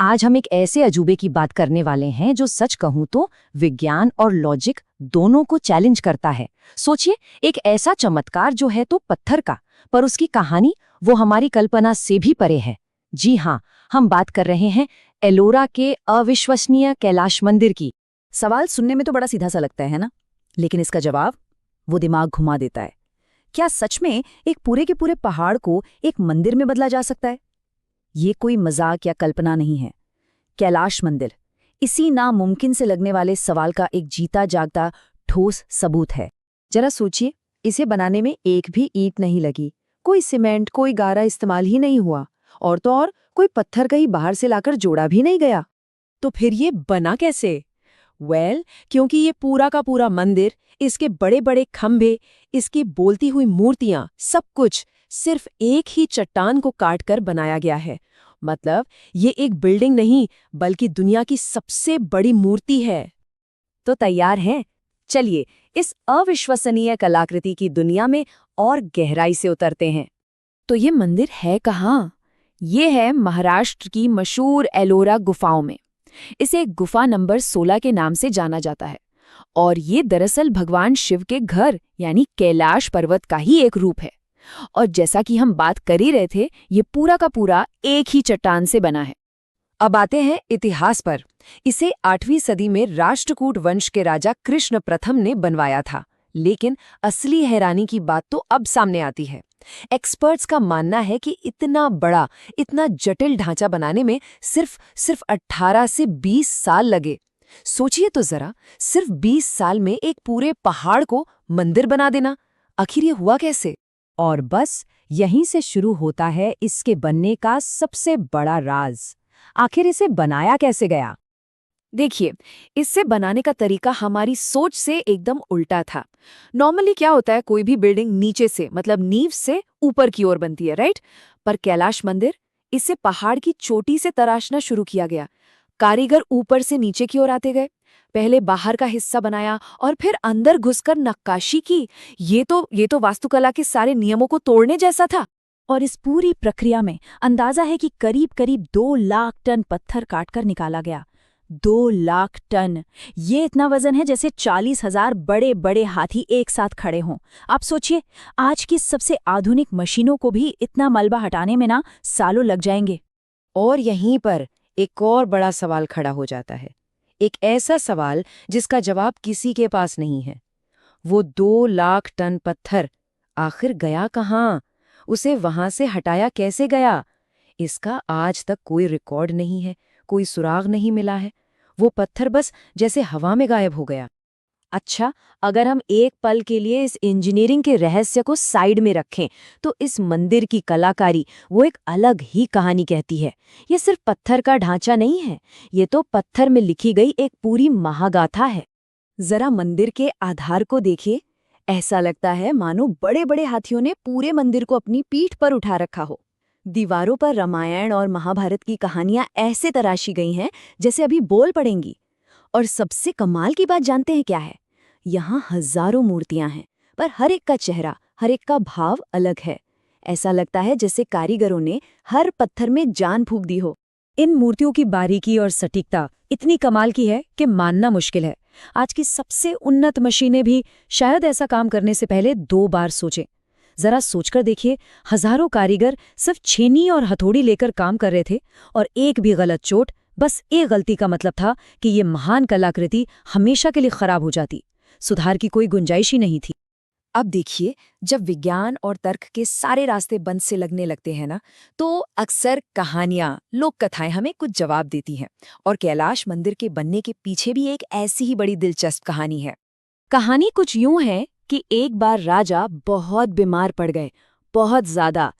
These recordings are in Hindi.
आज हम एक ऐसे अजूबे की बात करने वाले हैं जो सच कहूं तो विज्ञान और लॉजिक दोनों को चैलेंज करता है। सोचिए, एक ऐसा चमत्कार जो है तो पत्थर का, पर उसकी कहानी वो हमारी कल्पना से भी परे है। जी हाँ, हम बात कर रहे हैं एलोरा के अविश्वसनीय कैलाश मंदिर की। सवाल सुनने में तो बड़ा सीधा सा लगता है ना, लेकिन इसका जवाब वो दिमाग घुमा देता है। क्या सच में एक पूरे के पूरे पहाड़ को एक मंदिर में बदला जा सकता है? ये कोई मजाक या कल्पना नहीं है। कैलाश मंदिर इसी नामुमकिन से लगने वाले सवाल का एक जीता जागता ठोस सबूत है। जरा सोचिए, इसे बनाने में एक भी ईंट नहीं लगी, कोई सीमेंट, कोई गारा इस्तेमाल ही नहीं हुआ, और तो और कोई पत्थर कहीं बाहर से लाकर जोड़ा भी नहीं गया। तो फिर ये बना कैसे? क्योंकि ये पूरा का पूरा मंदिर, इसके बड़े बड़े खंभे, इसकी बोलती हुई मूर्तियां, सब कुछ सिर्फ एक ही चट्टान को काटकर बनाया गया है। मतलब ये एक बिल्डिंग नहीं, बल्कि दुनिया की सबसे बड़ी मूर्ति है। तो तैयार हैं? चलिए इस अविश्वसनीय कलाकृति की दुनिया में और गहराई से उतरते हैं। तो ये मंदिर है कहाँ? ये है महाराष्ट्र की मशहूर एलोरा गुफाओं में। इसे गुफा नंबर 16 के नाम से जाना जाता है, और ये दरअसल भगवान शिव के घर यानी कैलाश पर्वत का ही एक रूप है। और जैसा कि हम बात कर ही रहे थे, ये पूरा का पूरा एक ही चट्टान से बना है। अब आते हैं इतिहास पर। इसे 8वीं सदी में राष्ट्रकूट वंश के राजा कृष्ण प्रथम ने बनवाया था, लेकिन असली हैरानी की बात तो अब सामने आती है। एक्सपर्ट्स का मानना है कि इतना बड़ा, इतना जटिल ढांचा बनाने में सिर्फ 18 से 20 साल लगे। सोचिए तो जरा, सिर्फ 20 साल में एक पूरे पहाड़ को मंदिर बना देना। आखिर ये हुआ कैसे? और बस यहीं से शुरू होता है इसके बनने का सबसे बड़ा राज। आखिर इसे बनाया कैसे गया? देखिए, इससे बनाने का तरीका हमारी सोच से एकदम उल्टा था। नॉर्मली क्या होता है, कोई भी बिल्डिंग नीचे से, मतलब नींव से ऊपर की ओर बनती है, राइट? पर कैलाश मंदिर, इसे पहाड़ की चोटी से तराशना शुरू किया गया। कारीगर ऊपर से नीचे की ओर आते गए, पहले बाहर का हिस्सा बनाया और फिर अंदर घुसकर नक्काशी की। ये तो वास्तुकला के सारे नियमों को तोड़ने जैसा था। और इस पूरी प्रक्रिया में अंदाजा है कि करीब 2 लाख टन पत्थर काटकर निकाला गया। 2 लाख टन! ये इतना वजन है जैसे 40,000 बड़े बड़े हाथी एक साथ खड़े हों। आप सोचिए, आज की सबसे आधुनिक मशीनों को भी इतना मलबा हटाने में ना सालों लग जाएंगे। और यहीं पर एक और बड़ा सवाल खड़ा हो जाता है, एक ऐसा सवाल जिसका जवाब किसी के पास नहीं है। वो 2 लाख टन पत्थर आखिर गया कहाँ? उसे वहां से हटाया कैसे गया? इसका आज तक कोई रिकॉर्ड नहीं है, कोई सुराग नहीं मिला है। वो पत्थर बस जैसे हवा में गायब हो गया। अच्छा, अगर हम एक पल के लिए इस इंजीनियरिंग के रहस्य को साइड में रखें, तो इस मंदिर की कलाकारी वो एक अलग ही कहानी कहती है। ये सिर्फ पत्थर का ढांचा नहीं है, ये तो पत्थर में लिखी गई एक पूरी महागाथा है। जरा मंदिर के आधार को देखिए। ऐसा लगता है मानो बड़े बड़े हाथियों ने पूरे मंदिर को अपनी पीठ पर उठा रखा हो। दीवारों पर रामायण और महाभारत की कहानियां ऐसे तराशी गई हैं जैसे अभी बोल पड़ेंगी। और सबसे कमाल की बात जानते हैं क्या है? यहाँ हजारों मूर्तियां हैं, पर हर एक का चेहरा, हर एक का भाव अलग है। ऐसा लगता है जैसे कारीगरों ने हर पत्थर में जान फूंक दी हो। इन मूर्तियों की बारीकी और सटीकता इतनी कमाल की है कि मानना मुश्किल है। आज की सबसे उन्नत मशीनें भी शायद ऐसा काम करने से पहले 2 बार सोचें। जरा सोचकर देखिए, हजारों कारीगर सिर्फ छेनी और हथौड़ी लेकर काम कर रहे थे, और एक भी गलत चोट, बस एक गलती का मतलब था कि ये महान कलाकृति हमेशा के लिए खराब हो जाती। सुधार की कोई गुंजाइश ही नहीं थी। अब देखिए, जब विज्ञान और तर्क के सारे रास्ते बंद से लगने लगते हैं ना, तो अक्सर कहानियां, लोक कथाएं हमें कुछ जवाब देती हैं। और कैलाश मंदिर के बनने के पीछे भी एक ऐसी ही बड़ी दिलचस्प कहानी है। कहानी कुछ यूं है कि एक बार राजा बहुत बीमार पड़ गए, बहुत ज्यादा।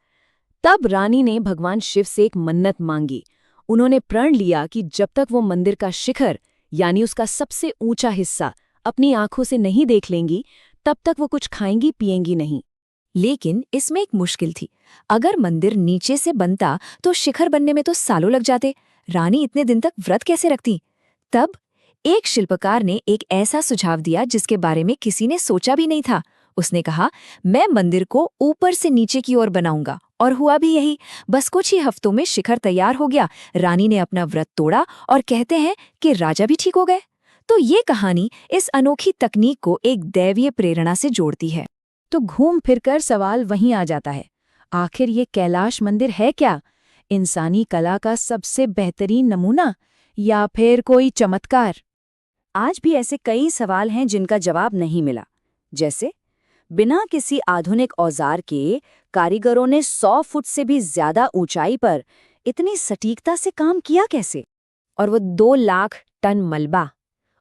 तब रानी ने भगवान शिव से एक मन्नत मांगी। उन्होंने प्रण लिया कि जब तक वो मंदिर का शिखर यानी उसका सबसे ऊंचा हिस्सा अपनी आंखों से नहीं देख लेंगी, तब तक वो कुछ खाएंगी पिएंगी नहीं। लेकिन इसमें एक मुश्किल थी। अगर मंदिर नीचे से बनता तो शिखर बनने में तो सालों लग जाते। रानी इतने दिन तक व्रत कैसे रखती? तब एक शिल्पकार ने एक ऐसा सुझाव दिया जिसके बारे में किसी ने सोचा भी नहीं था। उसने कहा, मैं मंदिर को ऊपर से नीचे की ओर बनाऊंगा और हुआ भी यही। बस कुछ ही हफ्तों में शिखर तैयार हो गया, रानी ने अपना व्रत तोड़ा और कहते हैं कि राजा भी ठीक हो गए। तो ये कहानी इस अनोखी तकनीक को एक दैवीय प्रेरणा से जोड़ती है। तो घूम फिरकर सवाल वहीं आ जाता है, आखिर ये कैलाश मंदिर है क्या? इंसानी कला का सबसे बेहतरीन नमूना या फिर कोई चमत्कार? आज भी ऐसे कई सवाल हैं जिनका जवाब नहीं मिला। जैसे बिना किसी आधुनिक औजार के कारीगरों ने 100 फुट से भी ज्यादा ऊंचाई पर इतनी सटीकता से काम किया कैसे? और वो 2 लाख टन मलबा,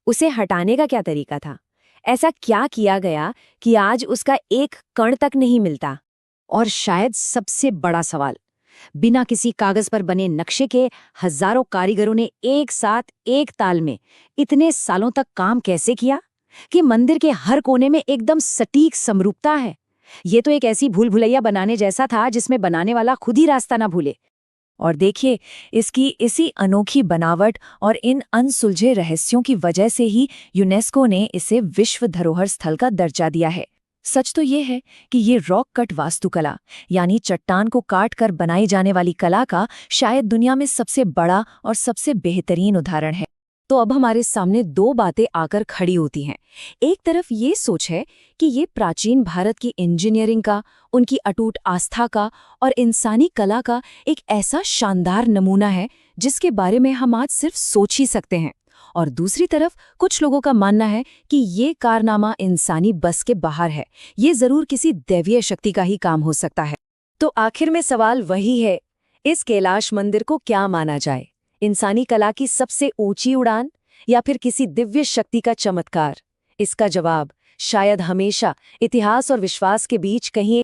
उसे हटाने का क्या तरीका था? ऐसा क्या किया गया कि आज उसका एक कण तक नहीं मिलता? और शायद सबसे बड़ा सवाल, बिना किसी कागज पर बने नक्शे के हजारों कारीगरों ने एक साथ एक ताल में इतने सालों तक काम कैसे किया कि मंदिर के हर कोने में एकदम सटीक समरूपता है। ये तो एक ऐसी भूल भुलैया बनाने जैसा था जिसमें बनाने वाला खुद ही रास्ता ना भूले। और देखिए, इसकी इसी अनोखी बनावट और इन अनसुलझे रहस्यों की वजह से ही यूनेस्को ने इसे विश्व धरोहर स्थल का दर्जा दिया है। सच तो ये है कि ये रॉक कट वास्तुकला, यानी चट्टान को काट कर बनाई जाने वाली कला का शायद दुनिया में सबसे बड़ा और सबसे बेहतरीन उदाहरण है। तो अब हमारे सामने 2 बातें आकर खड़ी होती हैं। एक तरफ ये सोच है कि ये प्राचीन भारत की इंजीनियरिंग का, उनकी अटूट आस्था का और इंसानी कला का एक ऐसा शानदार नमूना है जिसके बारे में हम आज सिर्फ सोच ही सकते हैं। और दूसरी तरफ कुछ लोगों का मानना है कि ये कारनामा इंसानी बस के बाहर है, ये जरूर किसी दैवीय शक्ति का ही काम हो सकता है। तो आखिर में सवाल वही है, इस कैलाश मंदिर को क्या माना जाए? इंसानी कला की सबसे ऊंची उड़ान या फिर किसी दिव्य शक्ति का चमत्कार? इसका जवाब शायद हमेशा इतिहास और विश्वास के बीच कहीं